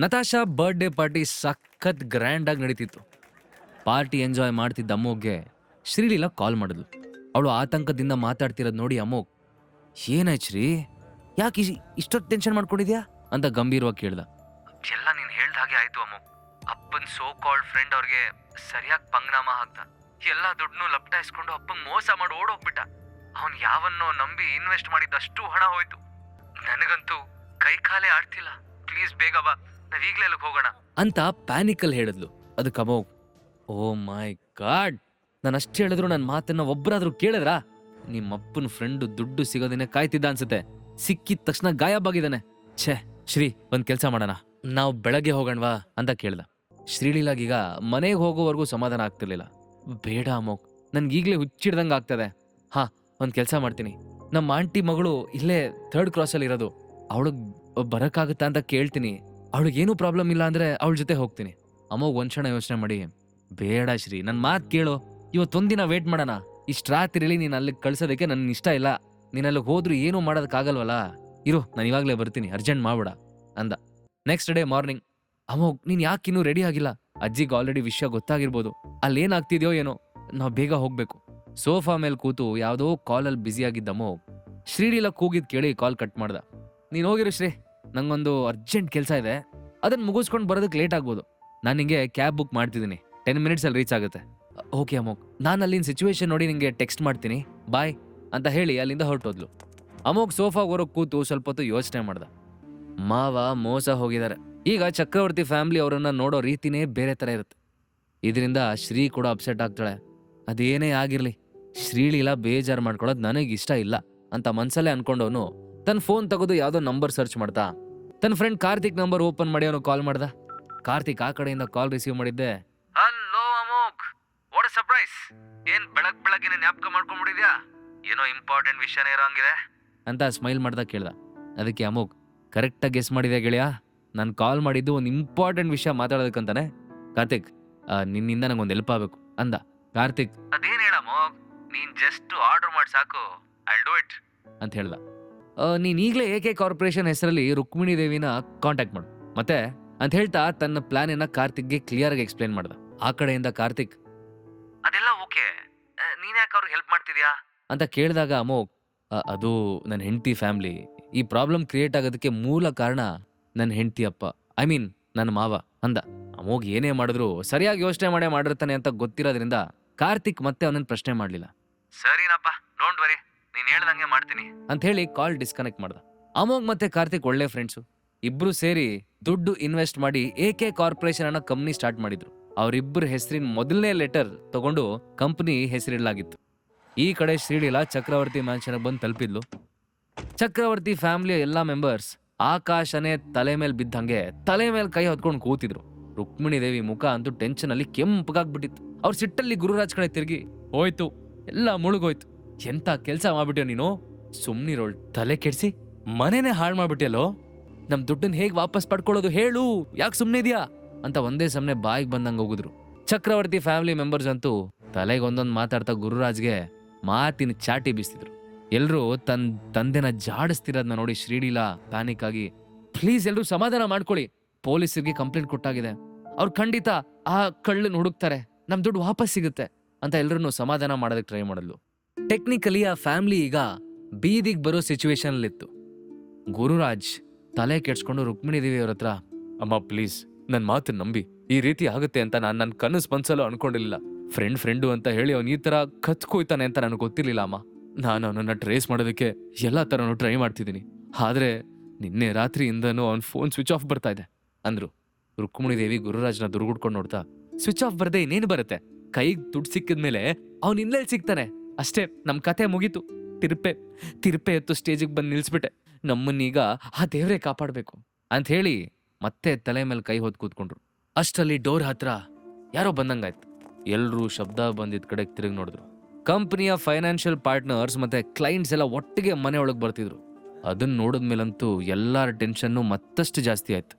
Natasha birthday party ಸಖತ್ grand ಆಗಿ ನಡೀತಿತ್ತು. ಪಾರ್ಟಿ ಎಂಜಾಯ್ ಮಾಡ್ತಿದ್ದ ಅಮ್ಮೋಗ್ಗೆ ಶ್ರೀಲೀಲಾ ಕಾಲ್ ಮಾಡಿದ್ಲು. ಅವಳು ಆತಂಕದಿಂದ ಮಾತಾಡ್ತಿರೋದು ನೋಡಿ ಅಮ್ಮೋಗ್, ಏನಾಯ್ತು ಶ್ರೀ, ಯಾಕೆ ಇಷ್ಟೊತ್ತು ಟೆನ್ಷನ್ ಮಾಡ್ಕೊಂಡಿದ್ಯಾ ಅಂತ ಗಂಭೀರವಾಗಿ ಕೇಳ್ದ. ಎಲ್ಲ ನೀನ್ ಹೇಳ್ದ ಹಾಗೆ ಆಯ್ತು ಅಮ್ಮು. ಅಪ್ಪನ್ ಸೋ ಕಾಲ್ಡ್ ಫ್ರೆಂಡ್ ಅವ್ರಿಗೆ ಸರಿಯಾಗಿ ಪಂಗ್ನಾಮ ಹಾಕ್ದ. ಎಲ್ಲಾ ದುಡ್ಡನ್ನು ಲಪ್ಟಾಯಿಸ್ಕೊಂಡು ಅಪ್ಪಂಗ್ ಮೋಸ ಮಾಡಿ ಓಡೋಗ್ಬಿಟ್ಟ. ಅವನ್ ಯಾವನ್ನೋ ನಂಬಿ ಇನ್ವೆಸ್ಟ್ ಮಾಡಿದ್ದಷ್ಟು ಹಣ ಹೋಯ್ತು. ನನಗಂತೂ ಕೈ ಕಾಲೇ ಆಡ್ತಿಲ್ಲ. ಪ್ಲೀಸ್ ಬೇಗ ಬಾ, ನಾವ್ ಈಗ್ಲೇ ಅಲ್ಲಿಗೆ ಹೋಗೋಣ ಅಂತ ಪ್ಯಾನಿಕಲ್ ಹೇಳಿದ್ಲು. ಅದಕ್ಕೆ ಅಮೋಘ್, ಓ ಮೈ ಗಾಡ್, ನಾನು ಅಷ್ಟು ಹೇಳಿದ್ರು ನನ್ನ ಮಾತನ್ನ ಒಬ್ಬರಾದ್ರೂ ಕೇಳಿದ್ರಾ? ನಿಮ್ಮಪ್ಪನ ಫ್ರೆಂಡು ದುಡ್ಡು ಸಿಗೋದೇನೆ ಕಾಯ್ತಿದ್ದ ಅನ್ಸುತ್ತೆ. ಸಿಕ್ಕಿದ ತಕ್ಷಣ ಗಾಯಬಾಗಿದ್ದಾನೆ. ಛೇ ಶ್ರೀ, ಒಂದ್ ಕೆಲ್ಸ ಮಾಡೋಣ, ನಾವು ಬೆಳಗ್ಗೆ ಹೋಗೋಣವಾ ಅಂತ ಕೇಳ್ದ. ಶ್ರೀಲೀಲಾಗೀಗ ಮನೆಗೆ ಹೋಗೋವರೆಗೂ ಸಮಾಧಾನ ಆಗ್ತಿರ್ಲಿಲ್ಲ. ಬೇಡ ಅಮೋಘ್, ನನ್ಗೀಗ್ಲೇ ಹುಚ್ಚಿಡ್ದಂಗೆ ಆಗ್ತದೆ. ಹಾ, ಒಂದ್ ಕೆಲ್ಸ ಮಾಡ್ತೀನಿ, ನಮ್ಮ ಆಂಟಿ ಮಗಳು ಇಲ್ಲೇ 3rd ಕ್ರಾಸಲ್ಲಿ ಇರೋದು, ಅವಳಿಗೆ ಬರಕ್ಕಾಗುತ್ತಾ ಅಂತ ಕೇಳ್ತೀನಿ. ಅವಳಿಗೇನು ಪ್ರಾಬ್ಲಮ್ ಇಲ್ಲ ಅಂದ್ರೆ ಅವಳ ಜೊತೆ ಹೋಗ್ತೀನಿ. ಅಮೋಘ್ ಒಂದ್ ಕ್ಷಣ ಯೋಚನೆ ಮಾಡಿ, ಬೇಡ ಶ್ರೀ, ನನ್ನ ಮಾತು ಕೇಳು, ಇವತ್ತೊಂದಿನ ವೇಟ್ ಮಾಡೋಣ. ಇಷ್ಟು ರಾತ್ರಿಲಿ ನೀನು ಅಲ್ಲಿಗೆ ಕಳ್ಸೋದಕ್ಕೆ ನನ್ನ ಇಷ್ಟ ಇಲ್ಲ. ನೀನು ಅಲ್ಲಿಗೆ ಹೋದ್ರೂ ಏನೂ ಮಾಡೋದಕ್ಕಾಗಲ್ವಲ್ಲ. ಇರು, ನಾನು ಇವಾಗಲೇ ಬರ್ತೀನಿ, ಅರ್ಜೆಂಟ್ ಮಾಡ್ಬೇಡ ಅಂದ. ನೆಕ್ಸ್ಟ್ ಡೇ ಮಾರ್ನಿಂಗ್, ಅಮೋಘ್ ನೀನು ಯಾಕೆ ಇನ್ನೂ ರೆಡಿ ಆಗಿಲ್ಲ? ಅಜ್ಜಿಗೆ ಆಲ್ರೆಡಿ ವಿಷಯ ಗೊತ್ತಾಗಿರ್ಬೋದು, ಅಲ್ಲೇನಾಗ್ತಿದ್ಯೋ ಏನೋ, ನಾವು ಬೇಗ ಹೋಗ್ಬೇಕು. ಸೋಫಾ ಮೇಲೆ ಕೂತು ಯಾವುದೋ ಕಾಲಲ್ಲಿ ಬ್ಯುಸಿಯಾಗಿದ್ದ ಅಮೋಘ್ ಶ್ರೀಲೀಲಾ ಕೂಗಿದ್ ಕೇಳಿ ಕಾಲ್ ಕಟ್ ಮಾಡ್ದ. ನೀನು ಹೋಗಿರು ಶ್ರೀ, ನಂಗೊಂದು ಅರ್ಜೆಂಟ್ ಕೆಲಸ ಇದೆ, ಅದನ್ನು ಮುಗಿಸ್ಕೊಂಡು ಬರೋದಕ್ಕೆ ಲೇಟ್ ಆಗ್ಬೋದು. ನಾನು ನಿಂಗೆ ಕ್ಯಾಬ್ ಬುಕ್ ಮಾಡ್ತಿದ್ದೀನಿ, 10 ಮಿನಿಟ್ಸಲ್ಲಿ ರೀಚ್ ಆಗುತ್ತೆ. ಓಕೆ ಅಮೋಘ್, ನಾನು ಅಲ್ಲಿನ ಸಿಚುವೇಶನ್ ನೋಡಿ ನಿಂಗೆ ಟೆಕ್ಸ್ಟ್ ಮಾಡ್ತೀನಿ, ಬಾಯ್ ಅಂತ ಹೇಳಿ ಅಲ್ಲಿಂದ ಹೊರಟೋದ್ಲು. ಅಮೋಘ್ ಸೋಫಾ ಹೊರಗೆ ಕೂತು ಸ್ವಲ್ಪ ಹೊತ್ತು ಯೋಚನೆ ಮಾಡ್ದ. ಮಾವ ಮೋಸ ಹೋಗಿದ್ದಾರೆ. ಈಗ ಚಕ್ರವರ್ತಿ ಫ್ಯಾಮಿಲಿ ಅವರನ್ನ ನೋಡೋ ರೀತಿನೇ ಬೇರೆ ಥರ ಇರುತ್ತೆ. ಇದರಿಂದ ಶ್ರೀ ಕೂಡ ಅಪ್ಸೆಟ್ ಆಗ್ತಾಳೆ. ಅದೇನೇ ಆಗಿರ್ಲಿ, ಶ್ರೀಲೀಲಾ ಬೇಜಾರು ಮಾಡ್ಕೊಳ್ಳೋದು ನನಗಿಷ್ಟ ಇಲ್ಲ ಅಂತ ಮನ್ಸಲ್ಲೇ ಅನ್ಕೊಂಡವನು ತನ್ನ ಫೋನ್ ತೆಗೆದು ಯಾವುದೋ ನಂಬರ್ ಸರ್ಚ್ ಮಾಡ್ತಾ ತನ್ನ ಫ್ರೆಂಡ್ ಕಾರ್ತಿಕ್ ನಂಬರ್ ಓಪನ್ ಮಾಡಿ ಅವನು ಕಾಲ್ ಮಾಡ್ದ. ಕಾರ್ತಿಕ್ ಆ ಕಡೆಯಿಂದ ಕಾಲ್ ರಿಸೀವ್ ಮಾಡಿದ್ದೆ. Hello Amogh, what a surprise. ಏನ್ ಬೆಳಗ್ಗೆ ಜ್ಞಾಪಕ ಮಾಡ್ಕೊಂಡ್ಬಿಟ್ಟಿದ್ಯಾ? ಏನೋ ಇಂಪಾರ್ಟೆಂಟ್ ವಿಷಯನೇ ಇರೋಂಗಿದೆ ಅಂತ ಸ್ಮೈಲ್ ಮಾಡ್ದ ಕೇಳ್ದ. ಅದಕ್ಕೆ ಅಮೋಘ್, ಕರೆಕ್ಟಾಗಿ ಗೆಸ್ ಮಾಡಿದೆ ಗೆಳೆಯ, ನಾನು ಕಾಲ್ ಮಾಡಿದ್ದು ಒಂದು ಇಂಪಾರ್ಟೆಂಟ್ ವಿಷಯ ಮಾತಾಡೋದಕ್ಕಂತಾನೆ. ಕಾರ್ತಿಕ್, ನಿನ್ನಿಂದ ನಂಗೊಂದು ಹೆಲ್ಪ್ ಆಗಬೇಕು ಅಂದ. ಕಾರ್ತಿಕ್, ಅದೇನ್ ಹೇಳ ಅಮೋಘ್, ನೀನ್ ಜಸ್ಟ್ ಆರ್ಡರ್ ಮಾಡಿ ಸಾಕು, ಐ ಡೂ ಇಟ್ ಅಂತ ಹೇಳ್ದ. ನೀನ್ ಈಗಲೇ AK ಕಾರ್ಪೊರೇಷನ್ ಹೆಸರಲ್ಲಿ ರುಕ್ಮಿಣಿ ದೇವಿನ ಕಾಂಟ್ಯಾಕ್ಟ್ ಮಾಡು ಮತ್ತೆ ಅಂತ ಹೇಳ್ತಾ ತನ್ನ ಪ್ಲಾನಿನ ಕಾರ್ತಿಕ್ಗೆ ಕ್ಲಿಯರ್ ಆಗಿ ಎಕ್ಸ್ಪ್ಲೇನ್ ಮಾಡ್ದ. ಆ ಕಡೆಯಿಂದ ಕಾರ್ತಿಕ್, ಅದೆಲ್ಲ ಓಕೆ, ನೀನ್ ಯಾಕೆ ಅವ್ರಿಗೆ ಹೆಲ್ಪ್ ಮಾಡ್ತಿದ್ಯಾ ಅಂತ ಕೇಳಿದಾಗ ಅಮೋಘ್, ಅದು ನನ್ನ ಹೆಂಡತಿ ಫ್ಯಾಮಿಲಿ, ಈ ಪ್ರಾಬ್ಲಮ್ ಕ್ರಿಯೇಟ್ ಆಗೋದಕ್ಕೆ ಮೂಲ ಕಾರಣ ನನ್ನ ಹೆಂಡತಿ ಅಪ್ಪ, ಐ ಮೀನ್ ನನ್ನ ಮಾವ ಅಂದ. ಅಮೋಘ್ ಏನೇ ಮಾಡಿದ್ರು ಸರಿಯಾಗಿ ಯೋಚನೆ ಮಾಡಿರ್ತಾನೆ ಅಂತ ಗೊತ್ತಿರೋದ್ರಿಂದ ಕಾರ್ತಿಕ್ ಮತ್ತೆ ಅವನನ್ನ ಪ್ರಶ್ನೆ ಮಾಡ್ಲಿಲ್ಲ. ಸರಿನಪ್ಪ, ಡೋಂಟ್ ವರಿ, ನೀನ್ ಹೇಳ್ದಂಗೆ ಮಾಡ್ತೀನಿ ಅಂತ ಹೇಳಿ ಕಾಲ್ ಡಿಸ್ಕನೆಕ್ಟ್ ಮಾಡ್ದ. ಅಮೋಘ್ ಮತ್ತೆ ಕಾರ್ತಿಕ್ ಒಳ್ಳೆ ಫ್ರೆಂಡ್ಸು. ಇಬ್ರು ಸೇರಿ ದುಡ್ಡು ಇನ್ವೆಸ್ಟ್ ಮಾಡಿ AK ಕಾರ್ಪೊರೇಷನ್ ಅನ್ನೋ ಕಂಪ್ನಿ ಸ್ಟಾರ್ಟ್ ಮಾಡಿದ್ರು. ಅವರಿಬ್ಬರ ಹೆಸರಿನ ಮೊದಲನೇ ಲೆಟರ್ ತಗೊಂಡು ಕಂಪನಿ ಹೆಸರಿಡಲಾಗಿತ್ತು. ಈ ಕಡೆ ಶ್ರೀಲೀಲಾ ಚಕ್ರವರ್ತಿ ಮ್ಯಾನ್ಷನ್ ಬಂದು ತಲುಪಿದ್ಲು. ಚಕ್ರವರ್ತಿ ಫ್ಯಾಮಿಲಿಯ ಎಲ್ಲಾ ಮೆಂಬರ್ಸ್ ಆಕಾಶನೇ ತಲೆ ಮೇಲೆ ಬಿದ್ದಂಗೆ ತಲೆ ಮೇಲೆ ಕೈ ಹೊತ್ಕೊಂಡು ಕೂತಿದ್ರು. ರುಕ್ಮಿಣಿ ದೇವಿ ಮುಖ ಅಂತೂ ಟೆನ್ಷನ್ ಅಲ್ಲಿ ಕೆಂಪಗಾಗ್ಬಿಟ್ಟಿತ್ತು. ಅವ್ರ ಸಿಟ್ಟಲ್ಲಿ ಗುರುರಾಜ್ ಕಡೆ ತಿರುಗಿ, ಹೋಯ್ತು, ಎಲ್ಲ ಮುಳುಗೋಯ್ತು, ಎಂತ ಕೆಲ್ಸ ಮಾಡ್ಬಿಟ್ಯೋ ನೀನು, ಸುಮ್ನಿರೋಳ್, ತಲೆ ಕೆಡ್ಸಿ ಮನೇನೆ ಹಾಳು ಮಾಡ್ಬಿಟ್ಯಲ್ಲೋ, ನಮ್ ದುಡ್ಡನ್ನ ಹೇಗ್ ವಾಪಸ್ ಪಡ್ಕೊಳ್ಳೋದು ಹೇಳು, ಯಾಕೆ ಸುಮ್ನೆ ಇದೆಯಾ ಅಂತ ಒಂದೇ ಸಮನೆ ಬಾಯಿಗೆ ಬಂದಂಗೆ ಹೋಗಿದ್ರು. ಚಕ್ರವರ್ತಿ ಫ್ಯಾಮಿಲಿ ಮೆಂಬರ್ಸ್ ಅಂತೂ ತಲೆಗೆ ಒಂದೊಂದು ಮಾತಾಡ್ತಾ ಗುರುರಾಜ್ಗೆ ಮಾತಿನ ಚಾಟಿ ಬೀಸ್ತಿದ್ರು. ಎಲ್ರೂ ತನ್ನ ತಂದೆನ ಜಾಡಿಸ್ತಿರೋದನ್ನ ನೋಡಿ ಶ್ರೀಲೀಲಾ ಪ್ಯಾನಿಕ್ ಆಗಿ, ಪ್ಲೀಸ್ ಎಲ್ರೂ ಸಮಾಧಾನ ಮಾಡ್ಕೊಳ್ಳಿ, ಪೊಲೀಸರಿಗೆ ಕಂಪ್ಲೇಂಟ್ ಕೊಟ್ಟಾಗಿದೆ, ಅವ್ರು ಖಂಡಿತ ಆ ಕಳ್ಳನ್ನ ಹುಡುಕ್ತಾರೆ, ನಮ್ ದುಡ್ಡು ವಾಪಸ್ ಸಿಗುತ್ತೆ ಅಂತ ಎಲ್ರನ್ನೂ ಸಮಾಧಾನ ಮಾಡೋದಕ್ಕೆ ಟ್ರೈ ಮಾಡಲು. ಟೆಕ್ನಿಕಲಿ ಆ ಫ್ಯಾಮಿಲಿ ಈಗ ಬೀದಿಗೆ ಬರೋ ಸಿಚುವೇಶನ್ ಅಲ್ಲಿತ್ತು. ಗುರುರಾಜ್ ತಲೆ ಕೆಡ್ಸ್ಕೊಂಡು ರುಕ್ಮಿಣಿ ದೇವಿ ಅವ್ರ ಹತ್ರ, ಅಮ್ಮ ಪ್ಲೀಸ್ ನನ್ನ ಮಾತು ನಂಬಿ, ಈ ರೀತಿ ಆಗುತ್ತೆ ಅಂತ ನಾನು ನನ್ನ ಕನಸು ಮನ್ಸಲ್ಲೂ ಅನ್ಕೊಂಡಿರ್ಲಿಲ್ಲ. ಫ್ರೆಂಡು ಅಂತ ಹೇಳಿ ಅವ್ನು ಈ ತರ ಕತ್ಕೋಯ್ತಾನೆ ಅಂತ ನನಗೆ ಗೊತ್ತಿರ್ಲಿಲ್ಲ ಅಮ್ಮ. ನಾನು ಅವನನ್ನ ಟ್ರೇಸ್ ಮಾಡೋದಕ್ಕೆ ಎಲ್ಲಾ ತರನು ಟ್ರೈ ಮಾಡ್ತಿದ್ದೀನಿ, ಆದ್ರೆ ನಿನ್ನೆ ರಾತ್ರಿಯಿಂದನೂ ಅವ್ನ ಫೋನ್ ಸ್ವಿಚ್ ಆಫ್ ಬರ್ತಾ ಇದೆ ಅಂದ್ರು. ರುಕ್ಮಿಣಿ ದೇವಿ ಗುರುರಾಜ್ನ ದುರ್ಗುಡ್ಕೊಂಡು ನೋಡ್ತಾ, ಸ್ವಿಚ್ ಆಫ್ ಬರ್ದೆ ಇನ್ನೇನು ಬರುತ್ತೆ, ಕೈಗೆ ದುಡ್ಡು ಸಿಕ್ಕಿದ್ಮೇಲೆ ಅವ್ನು ಇನ್ನೆಲ್ಲಿ ಸಿಗ್ತಾನೆ, ಅಷ್ಟೇ ನಮ್ ಕತೆ ಮುಗೀತು. ತಿರುಪೆ ಎತ್ತು ಸ್ಟೇಜಿಗೆ ಬಂದು ನಿಲ್ಸ್ಬಿಟ್ಟೆ, ನಮ್ಮನ್ನೀಗ ಆ ದೇವ್ರೇ ಕಾಪಾಡ್ಬೇಕು ಅಂತ ಹೇಳಿ ಮತ್ತೆ ತಲೆ ಮೇಲೆ ಕೈ ಹೊತ್ತು ಕೂತ್ಕೊಂಡ್ರು. ಅಷ್ಟರಲ್ಲಿ ಡೋರ್ ಹತ್ರ ಯಾರೋ ಬಂದಂಗಾಯ್ತು. ಎಲ್ರೂ ಶಬ್ದ ಬಂದಿದ್ ಕಡೆಗೆ ತಿರುಗಿ ನೋಡಿದ್ರು. ಕಂಪನಿಯ ಫೈನಾನ್ಷಿಯಲ್ ಪಾರ್ಟ್ನರ್ಸ್ ಮತ್ತೆ ಕ್ಲೈಂಟ್ಸ್ ಎಲ್ಲ ಒಟ್ಟಿಗೆ ಮನೆ ಒಳಗೆ ಬರ್ತಿದ್ರು. ಅದನ್ನ ನೋಡಿದ್ಮೇಲಂತೂ ಎಲ್ಲರ ಟೆನ್ಷನ್ನು ಮತ್ತಷ್ಟು ಜಾಸ್ತಿ ಆಯ್ತು.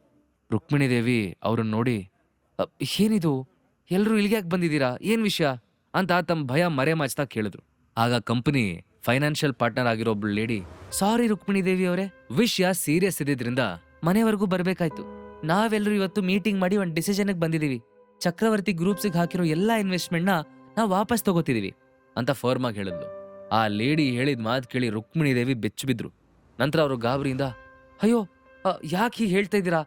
ರುಕ್ಮಿಣಿ ದೇವಿ ಅವ್ರನ್ನ ನೋಡಿ, ಏನಿದು, ಎಲ್ರೂ ಇಲ್ಲಿಗೆ ಯಾಕೆ ಬಂದಿದ್ದೀರಾ, ಏನ್ ವಿಷಯ ಅಂತ ತಮ್ಮ ಭಯ ಮರೆ ಮಾಚ್ತಾ ಕೇಳಿದ್ರು. ಆಗ ಕಂಪನಿ ಫೈನಾನ್ಷಿಯಲ್ ಪಾರ್ಟ್ನರ್ ಆಗಿರೋ ಒಬ್ಳು ಲೇಡಿ, ಸಾರಿ ರುಕ್ಮಿಣಿ ದೇವಿ ಅವರೇ, ವಿಷಯ ಸೀರಿಯಸ್ ಇದ್ದಿದ್ರಿಂದ ಮನೆವರೆಗೂ ಬರ್ಬೇಕಾಯ್ತು, ನಾವೆಲ್ಲರೂ ಇವತ್ತು ಮೀಟಿಂಗ್ ಮಾಡಿ ಒಂದು ಡಿಸಿಷನ್ಗೆ ಬಂದಿದೀವಿ. ಚಕ್ರವರ್ತಿ ಗ್ರೂಪ್ಸಿಗೆ ಹಾಕಿರೋ ಎಲ್ಲಾ ಇನ್ವೆಸ್ಟ್ಮೆಂಟ್ನ ನಾವು ವಾಪಸ್ ತಗೋತಿದೀವಿ ಅಂತ ಫರ್ಮ್ ಆಗಿ ಹೇಳಿದ್ಲು. ಆ ಲೇಡಿ ಹೇಳಿದ ಮಾತು ಕೇಳಿ ರುಕ್ಮಿಣಿ ದೇವಿ ಬೆಚ್ಚು ಬಿದ್ರು. ನಂತರ ಅವರು ಗಾಬರಿಯಿಂದ, ಅಯ್ಯೋ ಯಾಕೆ ಹೀಗೆ ಹೇಳ್ತಾ ಇದ್ದೀರಾ?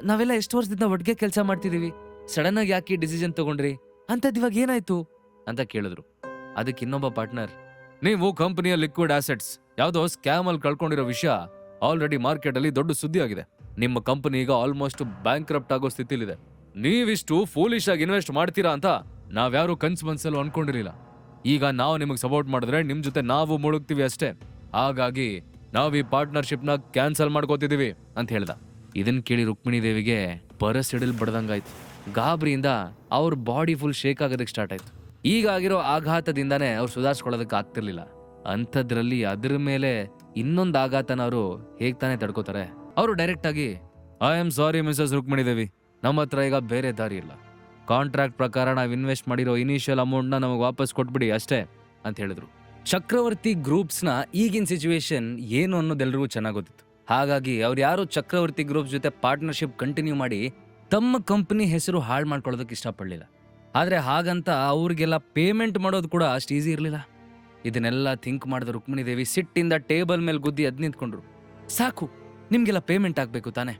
ನಾವೆಲ್ಲ ಎಷ್ಟು ವರ್ಷದಿಂದ ಒಟ್ಟಿಗೆ ಕೆಲಸ ಮಾಡ್ತಿದೀವಿ, ಸಡನ್ ಆಗಿ ಯಾಕೆ ಡಿಸಿಷನ್ ತಗೊಂಡ್ರಿ? ಅಂತದ್ ಇವಾಗ ಏನಾಯ್ತು ಅಂತ ಕೇಳಿದ್ರು. ಅದಕ್ಕೆ ಇನ್ನೊಬ್ಬ ಪಾರ್ಟ್ನರ್, ನೀವು ಕಂಪನಿಯ ಲಿಕ್ವಿಡ್ ಆಸೆಟ್ಸ್ ಯಾವ್ದೋ ಸ್ಕ್ಯಾಮ್ ಅಲ್ಲಿ ಕಳ್ಕೊಂಡಿರೋ ವಿಷಯ ಆಲ್ರೆಡಿ ಮಾರ್ಕೆಟ್ ಅಲ್ಲಿ ದೊಡ್ಡ ಸುದ್ದಿ ಆಗಿದೆ. ನಿಮ್ಮ ಕಂಪನಿ ಈಗ ಆಲ್ಮೋಸ್ಟ್ ಬ್ಯಾಂಕ್ರಪ್ಟ್ ಆಗೋ ಸ್ಥಿತಿಲಿದೆ. ನೀವಿಷ್ಟು ಫೂಲಿಶ್ ಆಗಿ ಇನ್ವೆಸ್ಟ್ ಮಾಡ್ತೀರಾ ಅಂತ ನಾವ್ಯಾರು ಕನ್ಸ್ ಮನ್ಸಲ್ಲೂ ಅನ್ಕೊಂಡಿರಲಿಲ್ಲ. ಈಗ ನಾವು ನಿಮಗೆ ಸಪೋರ್ಟ್ ಮಾಡಿದ್ರೆ ನಿಮ್ ಜೊತೆ ನಾವು ಮುಳುಗ್ತೀವಿ ಅಷ್ಟೇ. ಹಾಗಾಗಿ ನಾವ್ ಈ ಪಾರ್ಟ್ನರ್ಶಿಪ್ ನ ಕ್ಯಾನ್ಸಲ್ ಮಾಡ್ಕೋತಿದೀವಿ ಅಂತ ಹೇಳ್ದ. ಇದನ್ ಕೇಳಿ ರುಕ್ಮಿಣಿ ದೇವಿಗೆ ಸಿಡಿಲ್ ಬಡ್ದಂಗಾಯ್ತು. ಗಾಬರಿಯಿಂದ ಅವ್ರ ಬಾಡಿ ಫುಲ್ ಶೇಕ್ ಆಗೋದಕ್ಕೆ ಸ್ಟಾರ್ಟ್ ಆಯ್ತು. ಈಗ ಆಗಿರೋ ಆಘಾತದಿಂದಾನೇ ಅವ್ರು ಸುಧಾರಿಸ್ಕೊಳ್ಳೋದಕ್ಕೆ ಆಗ್ತಿರ್ಲಿಲ್ಲ. ಅಂಥದ್ರಲ್ಲಿ ಅದ್ರ ಮೇಲೆ ಇನ್ನೊಂದು ಆಘಾತನ ಅವರು ಹೇಗ್ ತಾನೇ ತಡ್ಕೋತಾರೆ? ಅವರು ಡೈರೆಕ್ಟ್ ಆಗಿ, I am sorry Mrs Rukmini Devi, ನಮ್ಮ ಹತ್ರ ಈಗ ಬೇರೆ ದಾರಿ ಇಲ್ಲ. ಕಾಂಟ್ರಾಕ್ಟ್ ಪ್ರಕಾರ ನಾವು ಇನ್ವೆಸ್ಟ್ ಮಾಡಿರೋ ಇನಿಷಿಯಲ್ ಅಮೌಂಟ್ನ ನಮಗೆ ವಾಪಸ್ ಕೊಟ್ಬಿಡಿ ಅಷ್ಟೇ ಅಂತ ಹೇಳಿದ್ರು. ಚಕ್ರವರ್ತಿ ಗ್ರೂಪ್ಸ್ನ ಈಗಿನ ಸಿಚುವೇಶನ್ ಏನು ಅನ್ನೋದೆಲ್ಲರಿಗೂ ಚೆನ್ನಾಗಿ ಗೊತ್ತಿತ್ತು. ಹಾಗಾಗಿ ಅವ್ರು ಯಾರು ಚಕ್ರವರ್ತಿ ಗ್ರೂಪ್ಸ್ ಜೊತೆ ಪಾರ್ಟ್ನರ್ಶಿಪ್ ಕಂಟಿನ್ಯೂ ಮಾಡಿ ತಮ್ಮ ಕಂಪನಿ ಹೆಸರು ಹಾಳು ಮಾಡ್ಕೊಳ್ಳೋದಕ್ಕೆ ಇಷ್ಟಪಡಲಿಲ್ಲ. ಆದರೆ ಹಾಗಂತ ಅವ್ರಿಗೆಲ್ಲ ಪೇಮೆಂಟ್ ಮಾಡೋದು ಕೂಡ ಅಷ್ಟು ಈಸಿ ಇರಲಿಲ್ಲ. ಇದನ್ನೆಲ್ಲ ಥಿಂಕ್ ಮಾಡಿದ ರುಕ್ಮಿಣಿ ದೇವಿ ಸಿಟ್ಟಿಂದ ಟೇಬಲ್ ಮೇಲೆ ಗುದ್ದಿ ಎದ್ದು ನಿಂತ್ಕೊಂಡ್ರು. ಸಾಕು, ನಿಮ್ಗೆಲ್ಲ ಪೇಮೆಂಟ್ ಆಗಬೇಕು ತಾನೆ?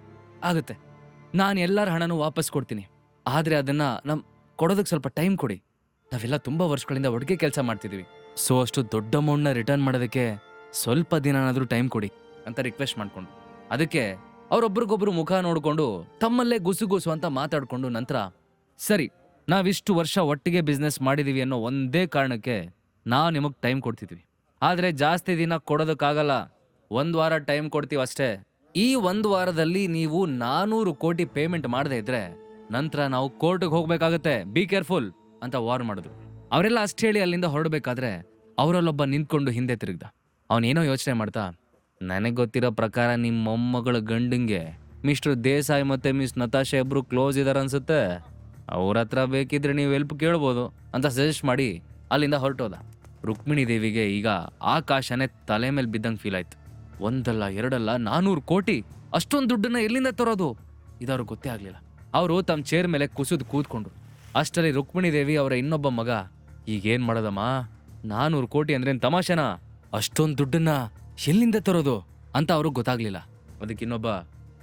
ಆಗುತ್ತೆ, ನಾನು ಎಲ್ಲರ ಹಣನೂ ವಾಪಸ್ ಕೊಡ್ತೀನಿ. ಆದರೆ ಅದನ್ನ ಕೊಡೋದಕ್ಕೆ ಸ್ವಲ್ಪ ಟೈಮ್ ಕೊಡಿ. ನಾವೆಲ್ಲ ತುಂಬಾ ವರ್ಷಗಳಿಂದ ಒಟ್ಟಿಗೆ ಕೆಲಸ ಮಾಡ್ತಿದ್ದೀವಿ. ಸೊ ಅಷ್ಟು ದೊಡ್ಡ ಅಮೌಂಟ್ನ ರಿಟರ್ನ್ ಮಾಡೋದಕ್ಕೆ ಸ್ವಲ್ಪ ದಿನನಾದರೂ ಟೈಮ್ ಕೊಡಿ ಅಂತ ರಿಕ್ವೆಸ್ಟ್ ಮಾಡ್ಕೊಂಡು, ಅದಕ್ಕೆ ಅವರೊಬ್ರಿಗೊಬ್ರು ಮುಖ ನೋಡಿಕೊಂಡು ತಮ್ಮಲ್ಲೇ ಗುಸುಗುಸು ಅಂತ ಮಾತಾಡ್ಕೊಂಡು ನಂತರ, ಸರಿ, ನಾವಿಷ್ಟು ವರ್ಷ ಒಟ್ಟಿಗೆ ಬಿಸ್ನೆಸ್ ಮಾಡಿದೀವಿ ಅನ್ನೋ ಒಂದೇ ಕಾರಣಕ್ಕೆ ನಾವು ನಿಮಗೆ ಟೈಮ್ ಕೊಡ್ತಿದ್ವಿ. ಆದರೆ ಜಾಸ್ತಿ ದಿನ ಕೊಡೋದಕ್ಕಾಗಲ್ಲ, 1 ವಾರ ಟೈಮ್ ಕೊಡ್ತೀವಿ ಅಷ್ಟೇ. ಈ 1 ವಾರದಲ್ಲಿ ನೀವು 400 ಕೋಟಿ ಪೇಮೆಂಟ್ ಮಾಡದೇ ಇದ್ರೆ ನಂತರ ನಾವು ಕೋರ್ಟ್ಗೆ ಹೋಗ್ಬೇಕಾಗತ್ತೆ, ಬಿ ಕೇರ್ಫುಲ್ ಅಂತ ವಾರ್ ಮಾಡಿದ್ರು. ಅವರೆಲ್ಲ ಅಷ್ಟು ಹೇಳಿ ಅಲ್ಲಿಂದ ಹೊರಡಬೇಕಾದ್ರೆ ಅವರಲ್ಲೊಬ್ಬ ನಿಂತ್ಕೊಂಡು ಹಿಂದೆ ತಿರುಗ್ದ. ಅವನೇನೋ ಯೋಚನೆ ಮಾಡ್ತಾ, ನನಗೆ ಗೊತ್ತಿರೋ ಪ್ರಕಾರ ನಿಮ್ಮ ಮೊಮ್ಮಗಳ ಗಂಡಂಗೆ ಮಿಸ್ಟರ್ ದೇಸಾಯಿ ಮತ್ತೆ ಮಿಸ್ ನತಾಶಾ ಇಬ್ರು ಕ್ಲೋಸ್ ಇದಾರೆ ಅನ್ಸುತ್ತೆ, ಅವ್ರ ಹತ್ರ ಬೇಕಿದ್ರೆ ನೀವು ಹೆಲ್ಪ್ ಕೇಳ್ಬೋದು ಅಂತ ಸಜೆಸ್ಟ್ ಮಾಡಿ ಅಲ್ಲಿಂದ ಹೊರಟೋದ. ರುಕ್ಮಿಣಿ ದೇವಿಗೆ ಈಗ ಆಕಾಶನೇ ತಲೆ ಮೇಲೆ ಬಿದ್ದಂಗೆ ಫೀಲ್ ಆಯ್ತು. 1 ಅಲ್ಲ 2 ಅಲ್ಲ 400 ಕೋಟಿ, ಅಷ್ಟೊಂದು ದುಡ್ಡನ್ನ ಎಲ್ಲಿಂದ ತರೋದು? ಇದವ್ರಿಗೆ ಗೊತ್ತೇ ಆಗ್ಲಿಲ್ಲ. ಅವರು ತಮ್ಮ ಚೇರ್ ಮೇಲೆ ಕುಸಿದು ಕೂತ್ಕೊಂಡ್ರು. ಅಷ್ಟರಲ್ಲಿ ರುಕ್ಮಿಣಿ ದೇವಿ ಅವರ ಇನ್ನೊಬ್ಬ ಮಗ, ಈಗೇನ್ ಮಾಡೋದಮ್ಮ, 400 ಕೋಟಿ ಅಂದ್ರೇನ್ ತಮಾಷೆನಾ? ಅಷ್ಟೊಂದು ದುಡ್ಡನ್ನ ಎಲ್ಲಿಂದ ತರೋದು ಅಂತ ಅವ್ರಿಗೆ ಗೊತ್ತಾಗ್ಲಿಲ್ಲ. ಅದಕ್ಕೆ ಇನ್ನೊಬ್ಬ,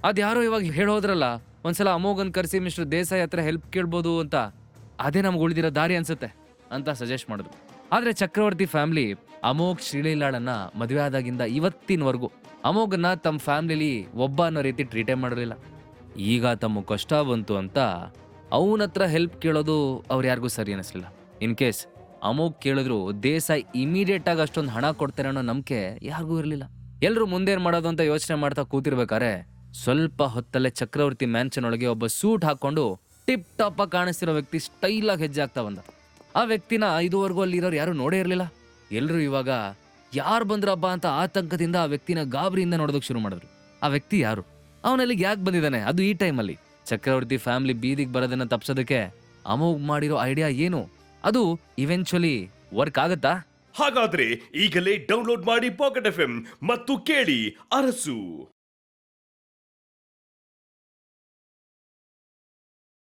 ಅದ್ಯಾರೋ ಇವಾಗ ಹೇಳೋದ್ರಲ್ಲ, ಒಂದ್ಸಲ ಅಮೋಘನ್ ಕರೆಸಿ ಮಿಸ್ಟರ್ ದೇಸಾಯಿ ಹತ್ರ ಹೆಲ್ಪ್ ಕೇಳ್ಬೋದು ಅಂತ, ಅದೇ ನಮ್ಗೆ ಉಳಿದಿರೋ ದಾರಿ ಅನ್ಸುತ್ತೆ ಅಂತ ಸಜೆಸ್ಟ್ ಮಾಡಿದ್ರು. ಆದ್ರೆ ಚಕ್ರವರ್ತಿ ಫ್ಯಾಮಿಲಿ ಅಮೋಘ್ ಶ್ರೀಲೀಲಾಳನ್ನ ಮದುವೆ ಆದಾಗಿಂದ ಇವತ್ತಿನವರೆಗೂ ಅಮೋಘನ್ನ ತಮ್ಮ ಫ್ಯಾಮಿಲಿಲಿ ಒಬ್ಬ ಅನ್ನೋ ರೀತಿ ಟ್ರೀಟೇ ಮಾಡಿರಲಿಲ್ಲ. ಈಗ ತಮ್ಮ ಕಷ್ಟ ಬಂತು ಅಂತ ಅವನ ಹತ್ರ ಹೆಲ್ಪ್ ಕೇಳೋದು ಅವ್ರು ಯಾರಿಗೂ ಸರಿ ಅನಿಸ್ಲಿಲ್ಲ. ಇನ್ ಕೇಸ್ ಅಮೋಘ್ ಕೇಳಿದ್ರು ದೇಸಾಯಿ ಇಮಿಡಿಯೇಟ್ ಆಗಿ ಅಷ್ಟೊಂದು ಹಣ ಕೊಡ್ತಾರೆ ಅನ್ನೋ ನಂಬಿಕೆ ಯಾರಿಗೂ ಇರಲಿಲ್ಲ. ಎಲ್ಲರೂ ಮುಂದೇನ್ ಮಾಡೋದು ಅಂತ ಯೋಚನೆ ಮಾಡ್ತಾ ಕೂತಿರ್ಬೇಕಾರೆ ಸ್ವಲ್ಪ ಹೊತ್ತಲ್ಲೇ ಚಕ್ರವರ್ತಿ ಮ್ಯಾನ್ಷನ್ ಒಳಗೆ ಒಬ್ಬ ಸೂಟ್ ಹಾಕೊಂಡು ಟಿಪ್ ಟಾಪ್ ಆಗಿ ಕಾಣಿಸ್ತಿರೋ ವ್ಯಕ್ತಿ ಸ್ಟೈಲ್ ಆಗಿ ಹೆಜ್ಜೆ ಆಗ್ತಾ ಬಂದ. ಆ ವ್ಯಕ್ತಿನ ಇದುವರೆಗೂ ಅಲ್ಲಿರೋರು ಯಾರು ನೋಡೇ ಇರಲಿಲ್ಲ. ಎಲ್ಲರೂ ಇವಾಗ ಯಾರು ಬಂದ್ರಪ್ಪ ಅಂತ ಆತಂಕದಿಂದ ಆ ವ್ಯಕ್ತಿನ ಗಾಬರಿಯಿಂದ ನೋಡೋದಕ್ಕೆ ಶುರು ಮಾಡಿದ್ರು. ಆ ವ್ಯಕ್ತಿ ಯಾರು, ಅವನಲ್ಲಿಗೆ ಯಾಕೆ ಬಂದಿದ್ದಾನೆ, ಅದು ಈ ಟೈಮಲ್ಲಿ? ಚಕ್ರವರ್ತಿ ಫ್ಯಾಮಿಲಿ ಬೀದಿಗೆ ಬರೋದನ್ನ ತಪ್ಸೋದಕ್ಕೆ ಅಮೋಘ್ ಮಾಡಿರೋ ಐಡಿಯಾ ಏನು, ಅದು ಇವೆಂಚುಲಿ ವರ್ಕ್ ಆಗತ್ತಾ? ಹಾಗಾದ್ರೆ ಈಗಲೇ ಡೌನ್ಲೋಡ್ ಮಾಡಿ ಪಾಕೆಟ್ FM ಮತ್ತು ಕೇಳಿ ಅರಸು.